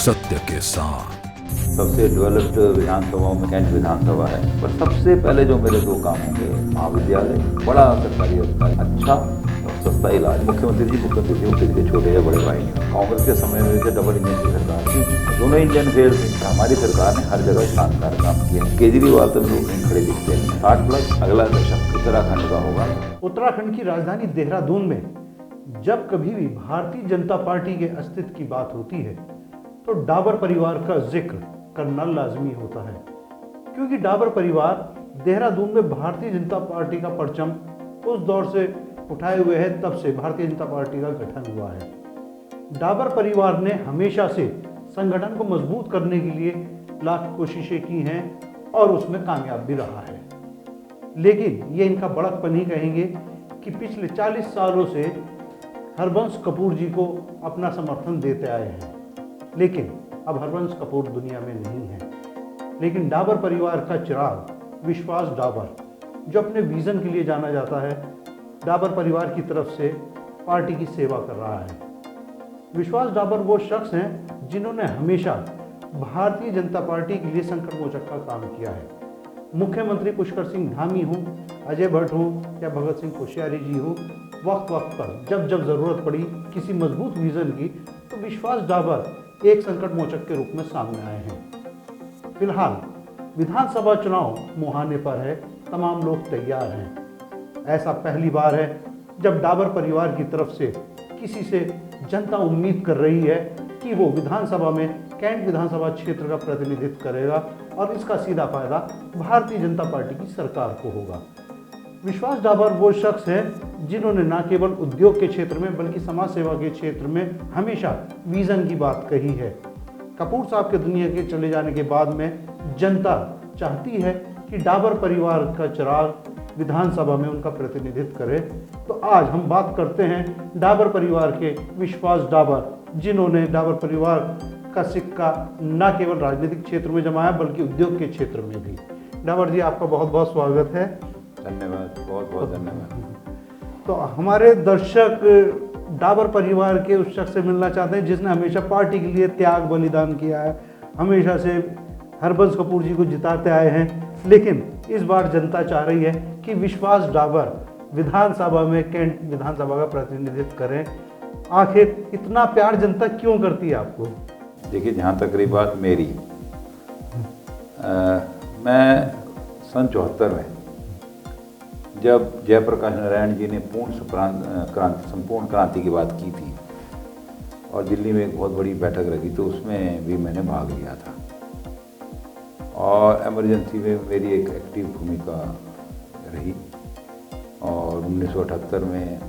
सत्य के साथ। सबसे डेवलप्ड विधानसभाओं में कैंट विधानसभा है, पर सबसे पहले जो मेरे दो काम होंगे, महाविद्यालय, बड़ा सरकारी अस्पताल, अच्छा और सस्ता इलाज। मुख्यमंत्री जी किसी के छोटे या बड़े भाई हैं। कांग्रेस के समय में से डबल इंजन की सरकार थी, दोनों इंजन फेल थे। हमारी सरकार ने हर जगह शानदार काम किया। केजरीवाल तो लोग नहीं खड़े दिखते हैं। 60+ अगला दशक उत्तराखंड का होगा। उत्तराखंड की राजधानी देहरादून में जब कभी भी भारतीय जनता पार्टी के अस्तित्व की बात होती है तो डाबर परिवार का जिक्र करना लाजमी होता है, क्योंकि डाबर परिवार देहरादून में भारतीय जनता पार्टी का परचम उस दौर से उठाए हुए है, तब से भारतीय जनता पार्टी का गठन हुआ है। डाबर परिवार ने हमेशा से संगठन को मजबूत करने के लिए लाख कोशिशें की हैं और उसमें कामयाब भी रहा है। लेकिन ये इनका बड़कपन ही कहेंगे कि पिछले 40 सालों से हरबंश कपूर जी को अपना समर्थन देते आए हैं, लेकिन अब हरबंश कपूर दुनिया में नहीं है। लेकिन डाबर परिवार का चिराग विश्वास डाबर, जो अपने विजन के लिए जाना जाता है, डाबर परिवार की तरफ से पार्टी की सेवा कर रहा है। विश्वास डाबर वो शख्स हैं जिन्होंने हमेशा भारतीय जनता पार्टी के लिए संकट मोचक का काम किया है। मुख्यमंत्री पुष्कर सिंह धामी हो, अजय भट्ट हो या भगत सिंह कोश्यारी जी हो, वक्त वक्त पर जब जब जरूरत पड़ी किसी मजबूत विजन की, तो विश्वास डाबर एक संकट मोचक के रूप में सामने आए हैं। फिलहाल विधानसभा चुनाव मुहाने पर है, तमाम लोग तैयार हैं। ऐसा पहली बार है जब डाबर परिवार की तरफ से किसी से जनता उम्मीद कर रही है कि वो विधानसभा में कैंट विधानसभा क्षेत्र का प्रतिनिधित्व करेगा और इसका सीधा फायदा भारतीय जनता पार्टी की सरकार को होगा। विश्वास डाबर वो शख्स हैं जिन्होंने न केवल उद्योग के क्षेत्र में बल्कि समाज सेवा के क्षेत्र में हमेशा विजन की बात कही है। कपूर साहब के दुनिया के चले जाने के बाद में जनता चाहती है कि डाबर परिवार का चिराग विधानसभा में उनका प्रतिनिधित्व करे। तो आज हम बात करते हैं डाबर परिवार के विश्वास डाबर, जिन्होंने डाबर परिवार का सिक्का न केवल राजनीतिक क्षेत्र में जमाया बल्कि उद्योग के क्षेत्र में भी। डाबर जी, आपका बहुत बहुत स्वागत है। धन्यवाद, बहुत बहुत धन्यवाद। तो हमारे दर्शक डाबर परिवार के उस शख्स से मिलना चाहते हैं जिसने हमेशा पार्टी के लिए त्याग बलिदान किया है, हमेशा से हरबंश कपूर जी को जिताते आए हैं। लेकिन इस बार जनता चाह रही है कि विश्वास डाबर विधानसभा में कैंट विधानसभा का प्रतिनिधित्व करें। आखिर इतना प्यार जनता क्यों करती है आपको? देखिए, जहाँ तक रही बात मेरी, मैं सन 74 में जब जयप्रकाश नारायण जी ने संपूर्ण क्रांति की बात की थी और दिल्ली में एक बहुत बड़ी बैठक रखी, तो उसमें भी मैंने भाग लिया था और इमरजेंसी में मेरी एक एक्टिव भूमिका रही। और 1978 में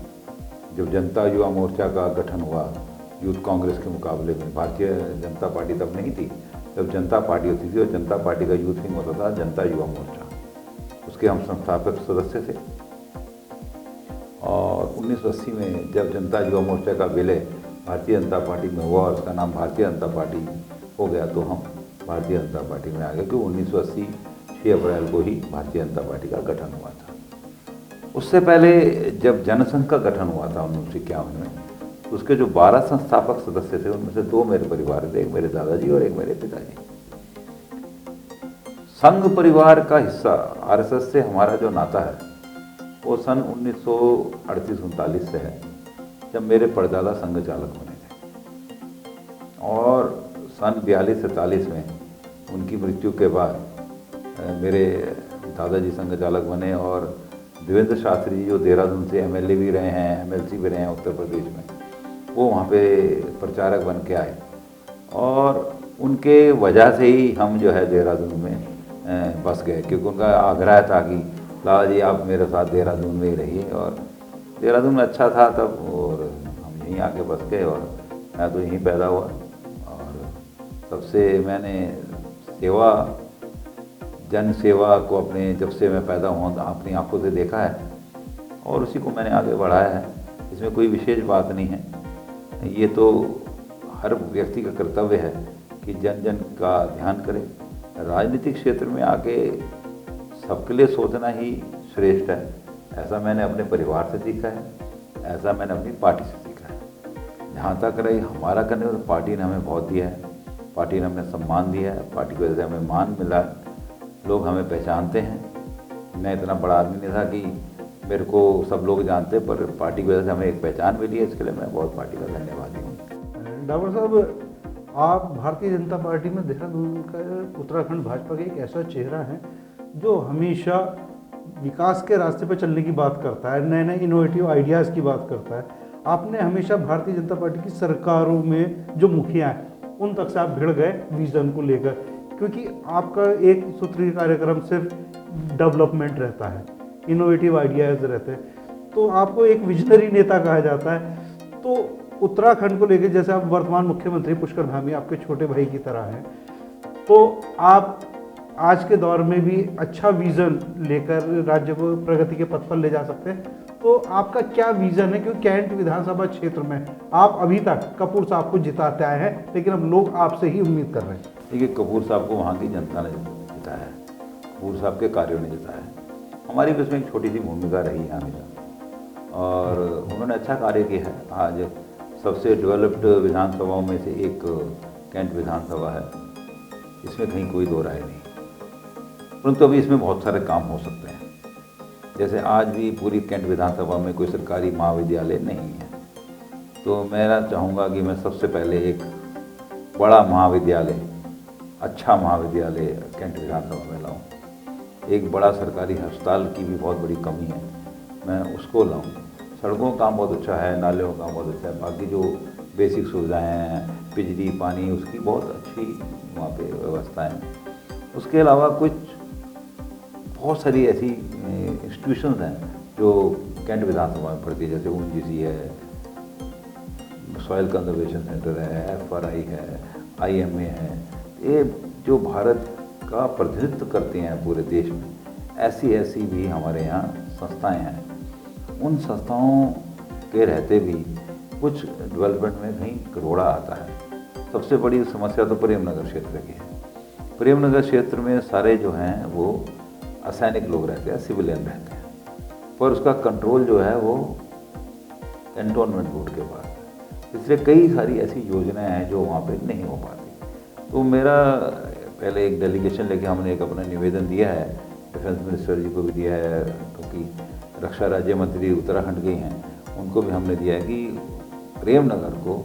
जब जनता युवा मोर्चा का गठन हुआ, यूथ कांग्रेस के मुकाबले में, भारतीय जनता पार्टी तब नहीं थी, तब जनता पार्टी होती थी और जनता पार्टी का यूथ विंग होता था जनता युवा मोर्चा, उसके हम संस्थापक सदस्य थे। और 1980 में जब जनता युवा मोर्चा का विलय भारतीय जनता पार्टी में हुआ और उसका नाम भारतीय जनता पार्टी हो गया, तो हम भारतीय जनता पार्टी में आ गए, क्योंकि 1980 6 अप्रैल को ही भारतीय जनता पार्टी का गठन हुआ था। उससे पहले जब जनसंघ का गठन हुआ था 1951 में, तो उसके जो 12 संस्थापक सदस्य थे उनमें से 2 मेरे परिवार थे, एक मेरे दादाजी और एक मेरे पिताजी। संघ परिवार का हिस्सा आरएसएस से हमारा जो नाता है वो सन 1938-39 से है, जब मेरे परदादा संघ चालक बने थे। और सन 42-43 में उनकी मृत्यु के बाद मेरे दादाजी संघ चालक बने और देवेंद्र शास्त्री जी, जो देहरादून से एमएलए भी रहे हैं, एमएलसी भी रहे हैं उत्तर प्रदेश में, वो वहाँ पे प्रचारक बन के आए और उनके वजह से ही हम जो है देहरादून में बस गए, क्योंकि उनका आग्रह था कि लाला जी आप मेरे साथ देहरादून में ही रहिए। और देहरादून में अच्छा था तब, और हम यहीं आके बस गए और मैं तो यहीं पैदा हुआ। और तब से मैंने सेवा, जन सेवा को अपने, जब से मैं पैदा हुआ अपनी आंखों से देखा है और उसी को मैंने आगे बढ़ाया है। इसमें कोई विशेष बात नहीं है। ये तो हर व्यक्ति का कर्तव्य है कि जन जन का ध्यान करे। राजनीतिक क्षेत्र में आके सबके लिए सोचना ही श्रेष्ठ है, ऐसा मैंने अपने परिवार से सीखा है, ऐसा मैंने अपनी पार्टी से सीखा है। जहाँ तक रही हमारा करने, तो पार्टी ने हमें बहुत दिया है। पार्टी ने हमें सम्मान दिया है, पार्टी की वजह से हमें मान मिला, लोग हमें पहचानते हैं। मैं इतना बड़ा आदमी नहीं था कि मेरे को सब लोग जानते, पर पार्टी की वजह से हमें एक पहचान मिली है, इसके लिए मैं बहुत पार्टी का धन्यवादी हूँ। डाबर साहब, आप भारतीय जनता पार्टी में देहरादून का, उत्तराखंड भाजपा के एक ऐसा चेहरा है जो हमेशा विकास के रास्ते पर चलने की बात करता है, नए नए इनोवेटिव आइडियाज़ की बात करता है। आपने हमेशा भारतीय जनता पार्टी की सरकारों में जो मुखिया हैं उन तक से आप भिड़ गए विजन को लेकर, क्योंकि आपका एक सूत्रीय कार्यक्रम सिर्फ डेवलपमेंट रहता है, इनोवेटिव आइडियाज़ रहते हैं, तो आपको एक विजनरी नेता कहा जाता है। तो उत्तराखंड को लेकर, जैसे आप वर्तमान मुख्यमंत्री पुष्कर धामी आपके छोटे भाई की तरह हैं, तो आप आज के दौर में भी अच्छा विज़न लेकर राज्य को प्रगति के पथ पर ले जा सकते हैं। तो आपका क्या विज़न है? क्योंकि कैंट विधानसभा क्षेत्र में आप अभी तक कपूर साहब को जिताते आए हैं, लेकिन अब लोग आपसे ही उम्मीद कर रहे हैं। देखिए, कपूर साहब को वहाँ की जनता ने जिताया है, कपूर साहब के कार्यों ने जिताया है। हमारी भी उसमें एक छोटी सी भूमिका रही है हमेशा, और उन्होंने अच्छा कार्य किया है। आज सबसे डेवलप्ड विधानसभाओं में से एक कैंट विधानसभा है, इसमें कहीं कोई दो राय नहीं। परंतु अभी इसमें बहुत सारे काम हो सकते हैं। जैसे आज भी पूरी कैंट विधानसभा में कोई सरकारी महाविद्यालय नहीं है, तो मैं चाहूँगा कि मैं सबसे पहले एक बड़ा महाविद्यालय, अच्छा महाविद्यालय कैंट विधानसभा में लाऊँ। एक बड़ा सरकारी अस्पताल की भी बहुत बड़ी कमी है, मैं उसको लाऊँ। सड़कों का काम बहुत अच्छा है, नालियों का काम बहुत अच्छा है, बाकी जो बेसिक सुविधाएं हैं, बिजली पानी, उसकी बहुत अच्छी वहाँ पे व्यवस्थाएं हैं। उसके अलावा कुछ बहुत सारी ऐसी इंस्टीट्यूशंस हैं जो कैंट विधानसभा में पड़ती है, जैसे UNGC है, सॉइल कंजर्वेशन सेंटर है, FRI है, IMA है। ये जो भारत का प्रतिनिधित्व करती हैं पूरे देश में, ऐसी भी हमारे यहाँ संस्थाएं हैं। उन संस्थाओं के रहते भी कुछ डेवलपमेंट में कहीं करोड़ा आता है। सबसे बड़ी समस्या तो प्रेमनगर क्षेत्र की है। प्रेमनगर क्षेत्र में सारे जो हैं वो असैनिक लोग रहते हैं, सिविलियन रहते हैं, पर उसका कंट्रोल जो है वो कैंटोनमेंट बोर्ड के पास है। इसलिए कई सारी ऐसी योजनाएं हैं जो वहाँ पे नहीं हो पाती। तो मेरा पहले एक डेलीगेशन लेके हमने एक अपना निवेदन दिया है, डिफेंस मिनिस्टर जी को भी दिया है, क्योंकि रक्षा राज्य मंत्री उत्तराखंड के हैं, उनको भी हमने दिया है कि प्रेमनगर को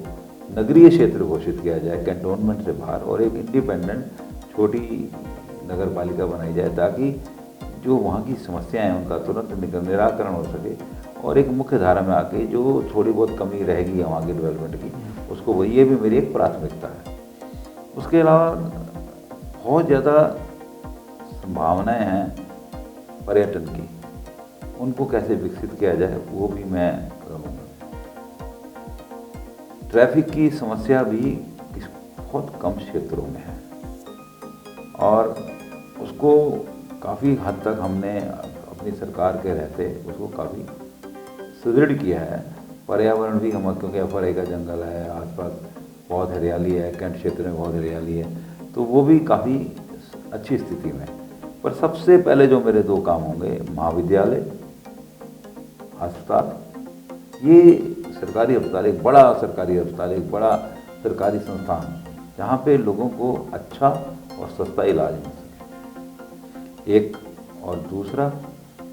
नगरीय क्षेत्र घोषित किया जाए कैंटोनमेंट से बाहर, और एक इंडिपेंडेंट छोटी नगर पालिका बनाई जाए, ताकि जो वहाँ की समस्याएं हैं उनका तुरंत निराकरण हो सके, और एक मुख्य धारा में आके जो थोड़ी बहुत कमी रहेगी वहाँ की डेवलपमेंट की, उसको वो, ये भी मेरी एक प्राथमिकता है। उसके अलावा बहुत ज़्यादा संभावनाएं हैं पर्यटन की, उनको कैसे विकसित किया जाए वो भी मैं करूँगा। ट्रैफिक की समस्या भी बहुत कम क्षेत्रों में है, और उसको काफ़ी हद तक हमने अपनी सरकार के रहते उसको काफ़ी सुदृढ़ किया है। पर्यावरण भी हम, क्योंकि FRI का जंगल है, आसपास बहुत हरियाली है, कैंट क्षेत्र में बहुत हरियाली है, तो वो भी काफ़ी अच्छी स्थिति में। पर सबसे पहले जो मेरे दो काम होंगे, महाविद्यालय, अस्पताल। ये सरकारी अस्पताल, एक बड़ा सरकारी अस्पताल, एक बड़ा सरकारी संस्थान जहाँ पे लोगों को अच्छा और सस्ता इलाज मिल सके, एक। और दूसरा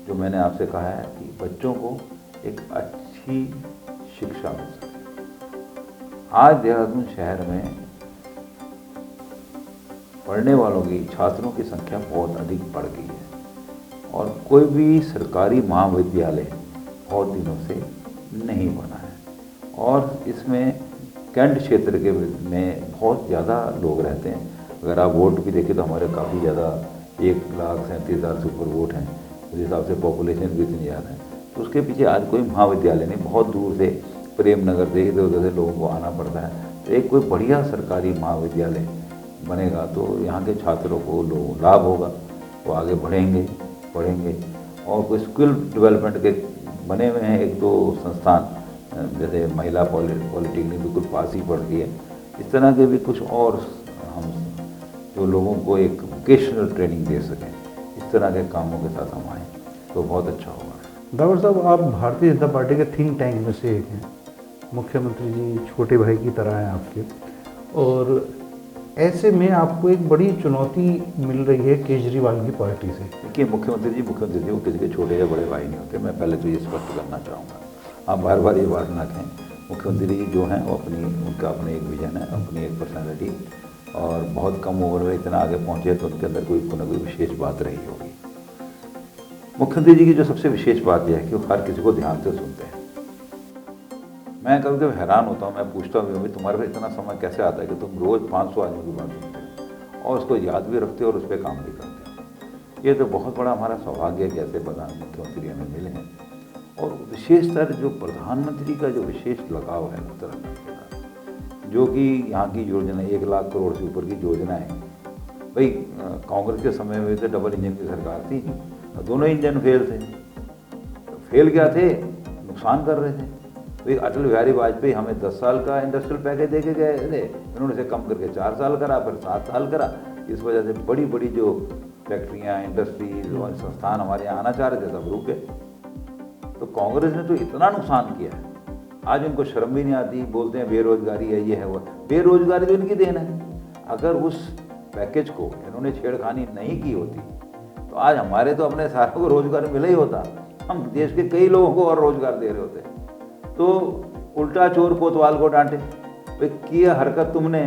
जो मैंने आपसे कहा है कि बच्चों को एक अच्छी शिक्षा मिल सके। आज देहरादून शहर में पढ़ने वालों की, छात्रों की संख्या बहुत अधिक बढ़ गई है, और कोई भी सरकारी महाविद्यालय बहुत दिनों से नहीं बना है। और इसमें कैंट क्षेत्र के में बहुत ज़्यादा लोग रहते हैं। अगर आप वोट भी देखें तो हमारे काफ़ी ज़्यादा 1,37,000 से ऊपर वोट हैं, उस हिसाब से पॉपुलेशन भी इतनी ज़्यादा है। तो उसके पीछे आज कोई महाविद्यालय नहीं, बहुत दूर से, प्रेमनगर से, इधर उधर से लोगों को आना पड़ता है। तो एक कोई बढ़िया सरकारी महाविद्यालय बनेगा तो यहाँ के छात्रों को लाभ होगा, वो आगे बढ़ेंगे, पढ़ेंगे। और कोई स्किल डेवलपमेंट के बने हुए हैं एक दो संस्थान, जैसे महिला पॉलिटेक्निक बिल्कुल पास ही पड़ती है। इस तरह के भी कुछ और हम जो लोगों को एक वोकेशनल ट्रेनिंग दे सकें, इस तरह के कामों के साथ हम आएँ तो बहुत अच्छा होगा। डाबर साहब, आप भारतीय जनता पार्टी के थिंक टैंक में से एक हैं, मुख्यमंत्री जी छोटे भाई की तरह हैं आपके, और ऐसे में आपको एक बड़ी चुनौती मिल रही है केजरीवाल की पार्टी से। देखिए, मुख्यमंत्री जी वो किसी के छोटे या बड़े भाई नहीं होते। मैं पहले तो ये स्पष्ट करना चाहूँगा, आप बार बार ये बात ना कहें। मुख्यमंत्री जी जो हैं वो उनका अपने एक विजन है, अपनी एक पर्सनैलिटी, और बहुत कम उम्र में इतना आगे पहुँचे तो उनके अंदर कोई ना कोई विशेष बात रही होगी। मुख्यमंत्री जी की जो सबसे विशेष बात यह है कि वो हर किसी को ध्यान से सुनते हैं। मैं कभी कभी हैरान होता हूँ, मैं पूछता हूँ तुम्हारे पास इतना समय कैसे आता है कि तुम रोज़ 500 आदमी की बात सुनते हो और उसको याद भी रखते हो और उस पर काम भी करते हो। ये तो बहुत बड़ा हमारा सौभाग्य है कि ऐसे प्रधान मुख्यमंत्री हमें मिले हैं। और विशेषतर जो प्रधानमंत्री का जो विशेष लगाव है उत्तराखंड के साथ, जो कि यहाँ की योजना 1 लाख करोड़ से ऊपर की योजना है। भाई, कांग्रेस के समय में तो डबल इंजन की सरकार थी, दोनों इंजन फेल थे। फेल क्या थे? नुकसान कर रहे थे। भाई, अटल बिहारी वाजपेयी हमें 10 साल का इंडस्ट्रियल पैकेज दे के गए थे, उन्होंने इसे कम करके 4 साल करा, फिर 7 साल करा। इस वजह से बड़ी बड़ी जो फैक्ट्रियाँ, इंडस्ट्रीज और संस्थान हमारे यहाँ आना चाह रहे थे सब रुक गए। तो कांग्रेस ने तो इतना नुकसान किया है, आज उनको शर्म भी नहीं आती, बोलते हैं बेरोजगारी है, ये है वो। बेरोजगारी तो इनकी देन है। अगर उस पैकेज को इन्होंने छेड़खानी नहीं की होती तो आज हमारे तो अपने सारों को रोजगार मिला ही होता, हम देश के कई लोगों को और रोजगार दे रहे होते। तो उल्टा चोर कोतवाल को डांटे, भाई किया हरकत तुमने,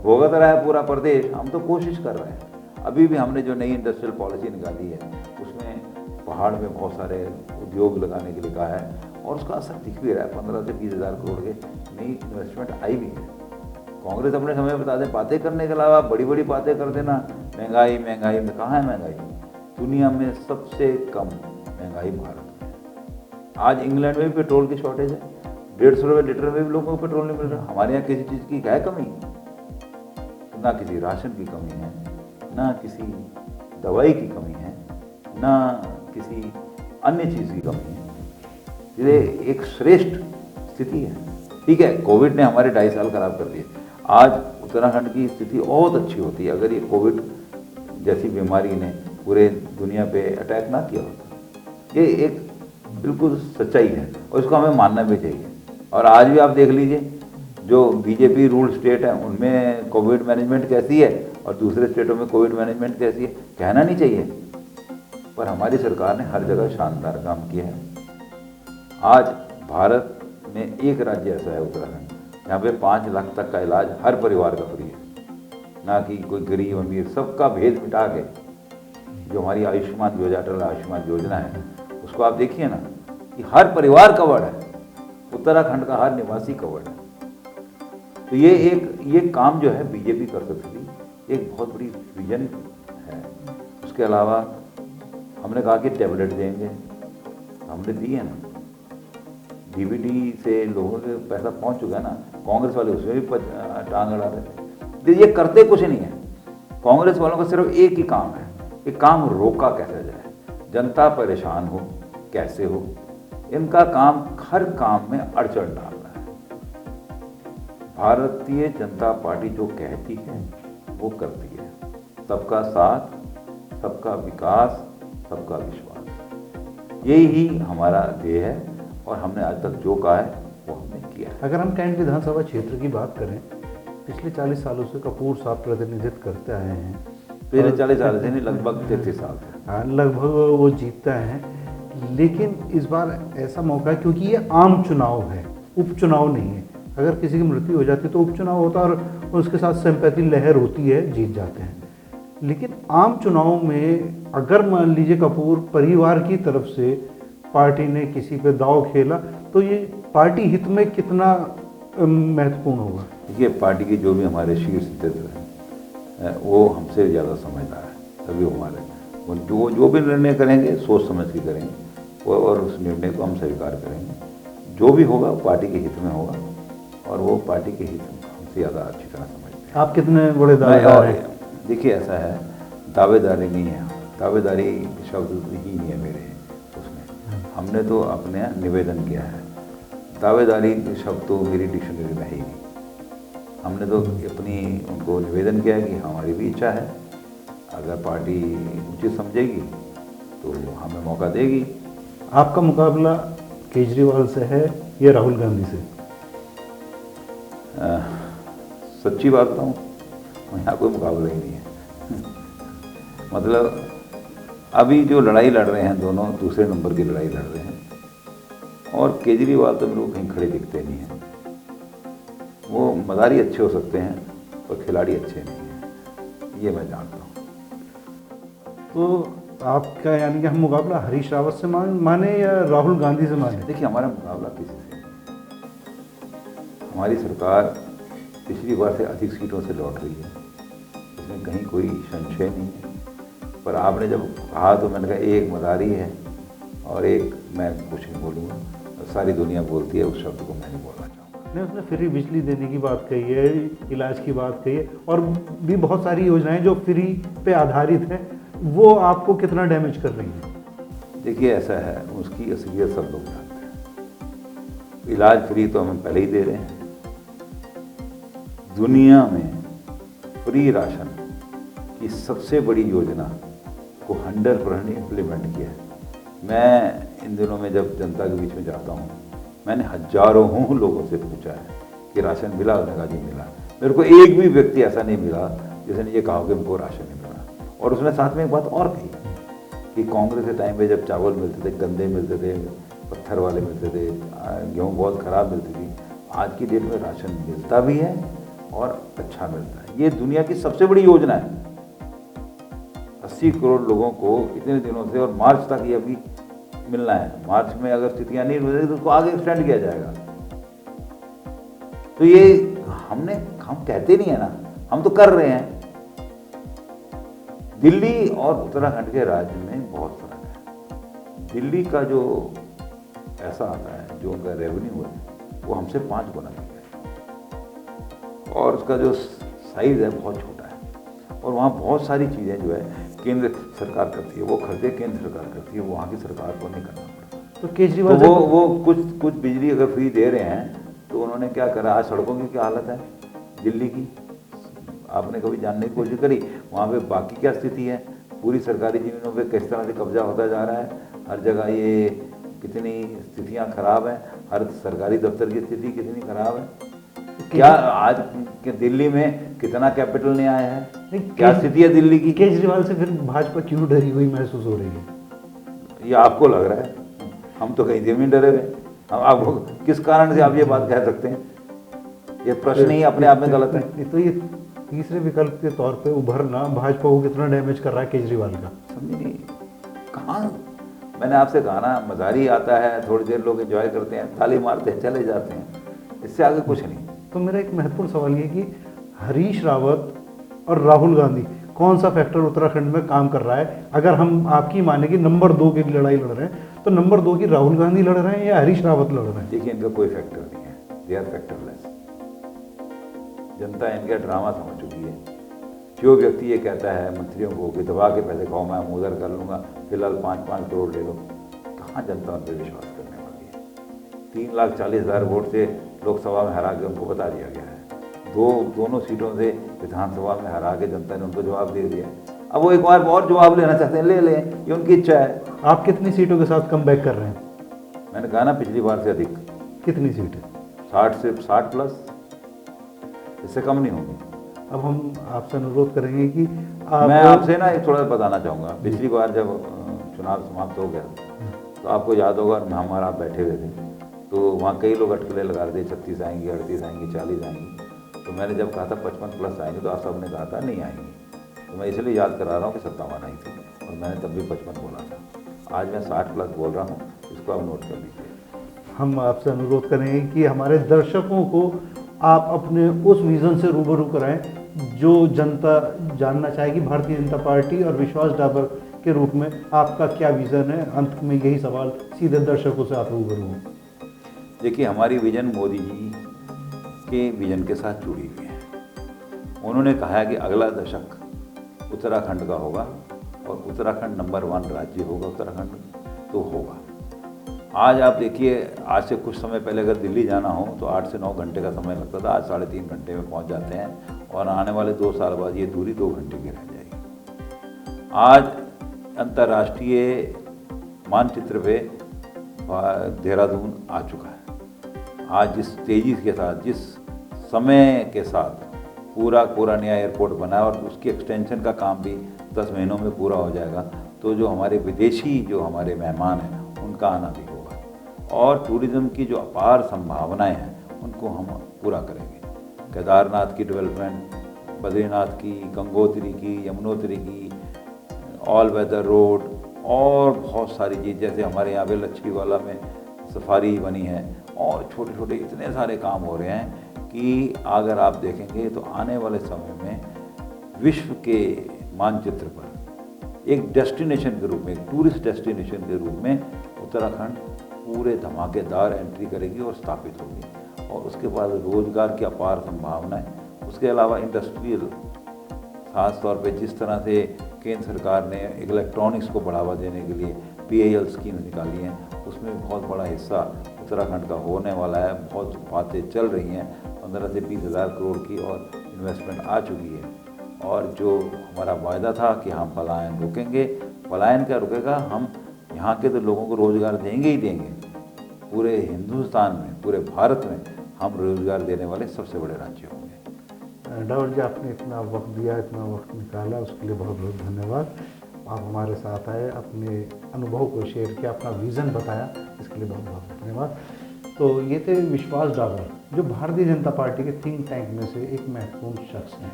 भुगत रहा है पूरा प्रदेश। हम तो कोशिश कर रहे हैं। अभी भी हमने जो नई इंडस्ट्रियल पॉलिसी निकाली है उसमें पहाड़ में बहुत सारे उद्योग लगाने के लिए कहा है और उसका असर दिख भी रहा है। 15 से 20 हज़ार करोड़ के नई इन्वेस्टमेंट आई भी है। कांग्रेस अपने समय में बता दें, बातें करने के अलावा बड़ी बड़ी बातें कर देना, महंगाई महंगाई में। कहाँ है महंगाई? दुनिया में सबसे कम महंगाई भारत में है। आज इंग्लैंड में भी पेट्रोल की शॉर्टेज है, 150 रुपये लीटर में भी लोगों को पेट्रोल नहीं मिल रहा। हमारे यहाँ किसी चीज़ की है कमी? ना किसी राशन की कमी है, ना किसी दवाई की कमी है, ना किसी अन्य चीज़ की कमी है। ये एक श्रेष्ठ स्थिति है। ठीक है, कोविड ने हमारे 2.5 साल खराब कर दिए। आज उत्तराखंड की स्थिति बहुत अच्छी होती अगर ये कोविड जैसी बीमारी ने पूरे दुनिया पे अटैक ना किया होता। ये एक बिल्कुल सच्चाई है और इसको हमें मानना भी चाहिए। और आज भी आप देख लीजिए, जो बीजेपी रूल स्टेट है उनमें कोविड मैनेजमेंट कैसी है और दूसरे स्टेटों में कोविड मैनेजमेंट कैसी है, कहना नहीं चाहिए, पर हमारी सरकार ने हर जगह शानदार काम किया है। आज भारत में एक राज्य ऐसा है उत्तराखंड, यहाँ पे 5 लाख तक का इलाज हर परिवार का फ्री है, ना कि कोई गरीब अमीर, सबका भेद मिटा के जो हमारी आयुष्मान योजना, अटल आयुष्मान योजना है, उसको आप देखिए ना कि हर परिवार कवर्ड है, उत्तराखंड का हर निवासी कवर्ड है। तो ये काम जो है बीजेपी कर सकती थी, एक बहुत बड़ी विजन है। उसके अलावा हमने कहा कि टैबलेट देंगे, हमने दी है ना। डीबीटी से लोगों के पैसा पहुंच चुका है ना, कांग्रेस वाले उसमें भी टांग अड़ा रहे थे। ये करते कुछ नहीं है। कांग्रेस वालों का सिर्फ एक ही काम है, कि काम रोका कैसे जाए, जनता परेशान हो कैसे हो। इनका काम हर काम में अड़चन डालना है। भारतीय जनता पार्टी जो कहती है वो करती है, सबका साथ, सबका विकास, सबका विश्वास, यही ही हमारा ध्येय है और हमने आज तक जो कहा है वो हमने किया है। अगर हम कैंट विधानसभा क्षेत्र की बात करें, पिछले 40 सालों से कपूर साहब प्रतिनिधित्व करते आए हैं। पिछले 40 साल से नहीं, लगभग 33 साल से। हाँ, लगभग वो जीतता है। लेकिन इस बार ऐसा मौका है क्योंकि ये आम चुनाव है, उपचुनाव नहीं है। अगर किसी की मृत्यु हो जाती है तो उपचुनाव होता है और उसके साथ सिंपैथी लहर होती है, जीत जाते हैं। लेकिन आम चुनाव में अगर मान लीजिए कपूर परिवार की तरफ से पार्टी ने किसी पे दांव खेला तो ये पार्टी हित में कितना महत्वपूर्ण होगा? देखिए, पार्टी के जो भी हमारे शीर्ष नेतृत्व हैं वो हमसे ज़्यादा समझदार है। सभी हमारे जो भी निर्णय करेंगे सोच समझ के करेंगे और उस निर्णय को हम स्वीकार करेंगे। जो भी होगा पार्टी के हित में होगा और वो पार्टी के हित में हमसे ज़्यादा अच्छी तरह समझते हैं। आप कितने बड़े दावेदार हैं? देखिए, ऐसा है, दावेदारी नहीं है, दावेदारी शब्द ही नहीं है मेरे उसमें। हमने तो अपने निवेदन किया है, दावेदारी शब्द तो मेरी डिक्शनरी में ही नहीं। हमने तो अपनी उनको निवेदन किया है कि हमारी भी इच्छा है, अगर पार्टी उचित समझेगी तो हमें मौका देगी। आपका मुकाबला केजरीवाल से है या राहुल गांधी से? सच्ची बात बताऊँ यहाँ कोई मुकाबला ही नहीं है। मतलब अभी जो लड़ाई लड़ रहे हैं दोनों दूसरे नंबर की लड़ाई लड़ रहे हैं, और केजरीवाल तो मेरे को कहीं खड़े दिखते नहीं हैं। वो मदारी अच्छे हो सकते हैं पर खिलाड़ी अच्छे नहीं हैं, ये मैं जानता हूँ। तो आपका यानी कि हम मुकाबला हरीश रावत से माने या राहुल गांधी से माने? देखिए, हमारा मुकाबला किसी से नहीं। हमारी सरकार पिछली बार से अधिक सीटों से लौट रही है, इसमें कहीं कोई संशय नहीं है। पर आपने जब कहा तो मैंने कहा एक मदारी है और एक मैं कुछ नहीं बोलूँगा, सारी दुनिया बोलती है, उस शब्द को मैं नहीं बोलना चाहूँगा। नहीं, उसने फ्री बिजली देने की बात कही है, इलाज की बात कही है, और भी बहुत सारी योजनाएं जो फ्री पे आधारित है, वो आपको कितना डैमेज कर रही है? देखिए, ऐसा है, उसकी असलियत सब लोग जानते हैं। इलाज फ्री तो हम पहले ही दे रहे हैं। दुनिया में फ्री राशन की सबसे बड़ी योजना को 100% इम्प्लीमेंट किया है। मैं इन दिनों में जब जनता के बीच में जाता हूँ, मैंने हजारों लोगों से पूछा है कि राशन मिला? उसने कहा जी मिला। मेरे को एक भी व्यक्ति ऐसा नहीं मिला जिसने ये कहा कि हमको राशन नहीं मिला। और उसने साथ में एक बात और कही कि कांग्रेस के टाइम पे जब चावल मिलते थे, गंदे मिलते थे, पत्थर वाले मिलते थे, गेहूँ बहुत ख़राब मिलती थी, आज की डेट में राशन मिलता भी है और अच्छा मिलता है। ये दुनिया की सबसे बड़ी योजना है। 80 करोड़ लोगों को इतने दिनों से, और मार्च तक ये अभी मिलना है। मार्च में अगर स्थितियां नहीं बदलेगी तो उसको आगे एक्सटेंड किया जाएगा। तो ये हम कहते नहीं है ना, हम तो कर रहे हैं। दिल्ली और उत्तराखंड के राज्य में बहुत फर्क है। दिल्ली का जो पैसा आता है, जो उनका रेवेन्यू है, वो हमसे 5 गुना है, और उसका जो साइज है बहुत छोटा है। और वहाँ बहुत सारी चीज़ें जो है केंद्र सरकार करती है, वो खर्चे केंद्र सरकार करती है, वो वहाँ की सरकार को नहीं करना पड़ता। तो केजरीवाल तो वो कुछ बिजली अगर फ्री दे रहे हैं तो उन्होंने क्या करा? आज सड़कों की क्या हालत है दिल्ली की, आपने कभी जानने की कोशिश करी? वहाँ पे बाकी क्या स्थिति है? पूरी सरकारी ज़मीनों पे किस तरह से कब्जा होता जा रहा है, हर जगह ये कितनी स्थितियाँ खराब हैं, हर सरकारी दफ्तर की स्थिति कितनी खराब है। क्या आज के दिल्ली में कितना कैपिटल नहीं आया है? क्या स्थिति है दिल्ली की? केजरीवाल से फिर भाजपा क्यों डरी हुई महसूस हो रही है? ये आपको लग रहा है, हम तो कहीं भी डरे हुए। हम आपको किस कारण से आप ये बात कह सकते हैं? ये प्रश्न ही अपने आप में गलत है। तो ये तीसरे विकल्प के तौर पे उभरना भाजपा को कितना डैमेज कर रहा है केजरीवाल का? समझे नहीं कहाँ? मैंने आपसे कहा ना, मज़ारी आता है, थोड़ी देर लोग एंजॉय करते हैं, ताली मारते हैं, चले जाते हैं, इससे आगे कुछ नहीं। तो मेरा एक महत्वपूर्ण सवाल ये कि हरीश रावत और राहुल गांधी कौन सा फैक्टर उत्तराखंड में काम कर रहा है? अगर हम आपकी माने कि नंबर 2 की लड़ाई लड़ रहे हैं, तो नंबर 2 की राहुल गांधी लड़ रहे हैं या हरीश रावत लड़ रहे हैं? देखिए, इनका कोई फैक्टर नहीं है, दे आर फैक्टरलेस। जनता इनका ड्रामा समझ चुकी है। जो व्यक्ति ये कहता है मंत्रियों को कि दबा के पैसे खाओ, मैं उधर कर लूँगा, फिलहाल 5-5 करोड़ ले लो, कहाँ जनता उन पर विश्वास करने वाली है? 3,40,000 वोट से लोकसभा में हरा के उनको बता दिया गया है। दोनों सीटों से विधानसभा में हरा के जनता ने उनको जवाब दे दिया। अब वो एक बार और जवाब लेना चाहते हैं, ले लें, ये उनकी इच्छा है। आप कितनी सीटों के साथ कम बैक कर रहे हैं? मैंने कहा ना, पिछली बार से अधिक। कितनी सीटें? 60 प्लस, इससे कम नहीं होगी। अब हम आपसे अनुरोध करेंगे कि मैं आपसे ना एक थोड़ा बताना चाहूँगा। पिछली बार जब चुनाव समाप्त हो गया तो आपको याद होगा, हमारा आप बैठे हुए थे, तो वहाँ कई लोग अटकलें लगा रहे थे, 36 आएंगी, 38 आएंगी, 40 आएंगी। तो मैंने जब कहा था 55 प्लस आएंगे, तो आप सब ने कहा था नहीं आएंगी। तो मैं इसलिए याद करा रहा हूँ कि 57 आई थी, और मैंने तब भी 55 बोला था। आज मैं 60 प्लस बोल रहा हूँ, इसको आप नोट कर लीजिए। हम आपसे अनुरोध करेंगे कि हमारे दर्शकों को आप अपने उस विज़न से रूबरू कराएं जो जनता जानना चाहेगी। भारतीय जनता पार्टी और विश्वास डाबर के रूप में आपका क्या विज़न है? अंत में यही सवाल सीधे दर्शकों से आप रूबरू हों। देखिए, हमारी विजन मोदी जी के विजन के साथ जुड़ी हुई है। उन्होंने कहा है कि अगला दशक उत्तराखंड का होगा, और उत्तराखंड नंबर 1 राज्य होगा। उत्तराखंड तो होगा। आज आप देखिए, आज से कुछ समय पहले अगर दिल्ली जाना हो तो 8 से 9 घंटे का समय लगता था, आज 3.5 घंटे में पहुंच जाते हैं, और आने वाले 2 साल बाद ये दूरी 2 घंटे की रह जाएगी। आज अंतर्राष्ट्रीय मानचित्र पे देहरादून आ चुका है। आज जिस तेज़ी के साथ, जिस समय के साथ पूरा नया एयरपोर्ट बना है और उसकी एक्सटेंशन का काम भी 10 महीनों में पूरा हो जाएगा। तो जो हमारे विदेशी जो हमारे मेहमान हैं उनका आना भी होगा और टूरिज़्म की जो अपार संभावनाएं हैं उनको हम पूरा करेंगे। केदारनाथ की डेवलपमेंट, बद्रीनाथ की, गंगोत्री की, यमुनोत्री की, ऑल वेदर रोड और बहुत सारी चीज़, जैसे हमारे यहाँ पे लच्छीवाला में सफारी बनी है और छोटे छोटे इतने सारे काम हो रहे हैं कि अगर आप देखेंगे तो आने वाले समय में विश्व के मानचित्र पर एक डेस्टिनेशन के रूप में, एक टूरिस्ट डेस्टिनेशन के रूप में उत्तराखंड पूरे धमाकेदार एंट्री करेगी और स्थापित होगी। और उसके बाद रोजगार की अपार संभावनाएं, उसके अलावा इंडस्ट्रियल, खास तौर पे जिस तरह से केंद्र सरकार ने इलेक्ट्रॉनिक्स को बढ़ावा देने के लिए PIL स्कीम निकाली है, उसमें बहुत बड़ा हिस्सा उत्तराखंड का होने वाला है। बहुत बातें चल रही हैं, 15 से 20 हज़ार करोड़ की और इन्वेस्टमेंट आ चुकी है। और जो हमारा वायदा था कि हम पलायन रोकेंगे, पलायन क्या रुकेगा, हम यहाँ के तो लोगों को रोज़गार देंगे ही देंगे। पूरे हिंदुस्तान में, पूरे भारत में हम रोज़गार देने वाले सबसे बड़े राज्य होंगे। डावर जी, आपने इतना वक्त दिया, इतना वक्त निकाला, उसके लिए बहुत बहुत धन्यवाद। आप हमारे साथ आए, अपने अनुभव को शेयर किया, अपना विज़न बताया, इसके लिए बहुत बहुत धन्यवाद। तो ये थे विश्वास डावर, जो भारतीय जनता पार्टी के थिंक टैंक में से एक महत्वपूर्ण शख्स हैं।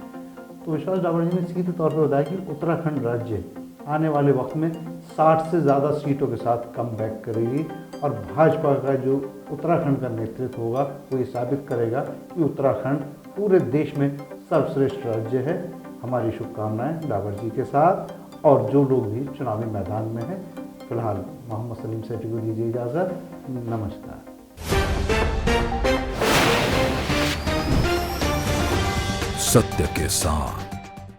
तो विश्वास डावर जी ने सीधे तौर पर बताया कि उत्तराखंड राज्य आने वाले वक्त में 60 से ज़्यादा सीटों के साथ कम बैक करेगी और भाजपा का जो उत्तराखंड का नेतृत्व होगा वो ये साबित करेगा कि उत्तराखंड पूरे देश में सर्वश्रेष्ठ राज्य है। हमारी शुभकामनाएं डावर जी के साथ और जो लोग भी चुनावी मैदान में हैं। फिलहाल मोहम्मद सलीम सेठी को दीजिए इजाज़त। नमस्कार। सत्य के साथ